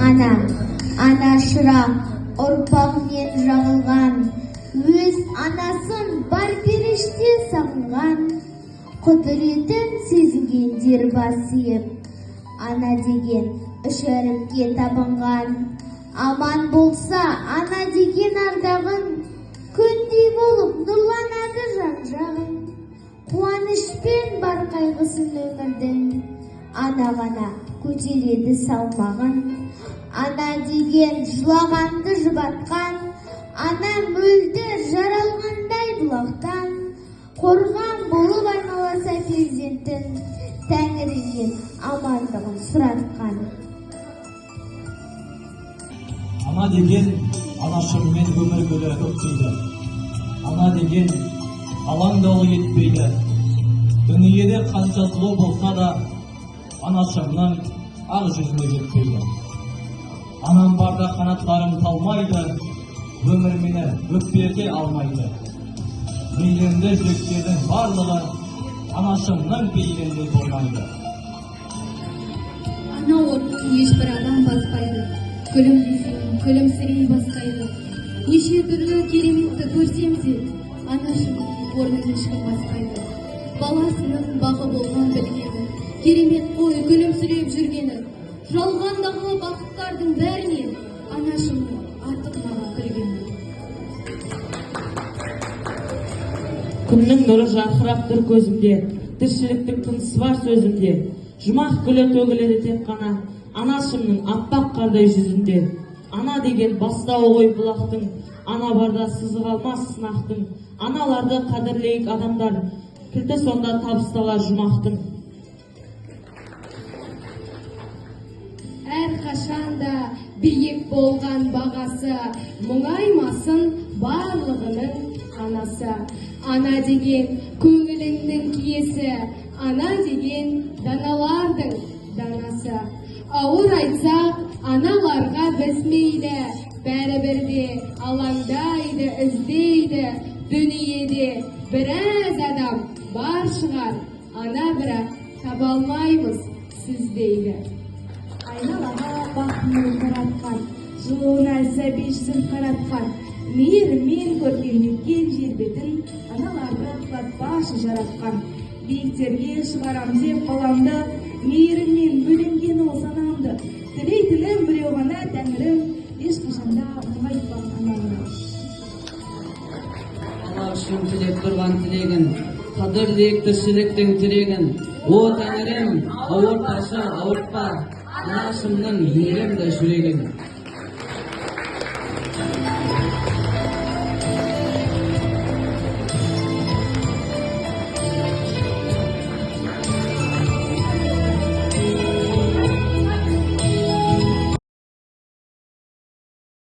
ана шыра ұрпағымен жағылған, өз анасын бар періште сағынған, құдіретін сезінгендер басиып, ана деген үш әріпке табынған. Аман болса ана деген ардағын, күндей болып нұрланады жан-жағың. Қуанышпен бар қайғысын өмірдің, ана ғана көтереді салмағын. Ана деген жылағанды жұбатқан, ана мөлді жаралғандай бұлақтан, қорған болып айналаса перзентін, Тәңірінен амандығын сұратқан. Ана деген анашыммен өмір гүлі көктейді. Ана деген алаңдаулы етпейді. Дүниеде қанша сұлу болса да, анашымның ақ жүзіне жетпейді. Анам барда қанаттарым талмайды, өмір мені өкпете алмайды. Мейлінді жүректердің барлығы анашымның бейілінде болмайды. Ана орнын ешбір адам баспайды, күлімсірей баспайды. Неше түрлі кереметті көрсем де, анашымның орнын ешкім баспайды. Баласының бағы болған білгені, керемет қой күлімсіреп жүргені, жалғандағы бақыттардың бәрінен анашымның артық маған күлгені. Күннің нұры жарқырап тұр көзімде, тіршіліктің тынысы бар сөзімде. Жұмақ гүлі төгіледі тек қана, анашымның аппақ қардай жүзінде. Ана деген бастауы ғой бұлақтың, ана барда сызық алмас сынақтың. Аналарды қадірлейік адамдар, кілті сонда табысталар жұмақтың. Әрқашанда биік болған бағасы, мұңаймасын барлығының анасы. Ана деген көңіліңнің киесі, ана деген даналардың данасы. Ауыр айтсақ, аналарға біз мейлі, бәрібірде алаңдайды, іздейді. Дүниеде біраз адам бар шығар, ана бірақ таба алмаймыз сіздейді. Айналаға бақытын таратқан, жылуына сәби жүзін қаратқан, мейірімен көркемдеткен жер бетін аналарды құлатпашы жаратқан. Биіктерге шығарам деп баламды, мейіріммен бөлінген ол санамды. Тілейтінім біреу ғана Тәңірім, ешқашанда мұңайтпақ анамды. Ана үшін тілеп тұрған тілегін, қадірлейік тіршіліктің тірегін. О Тәңірім, ауырташы ауыртпа, анашымның мейірімді жүрегін.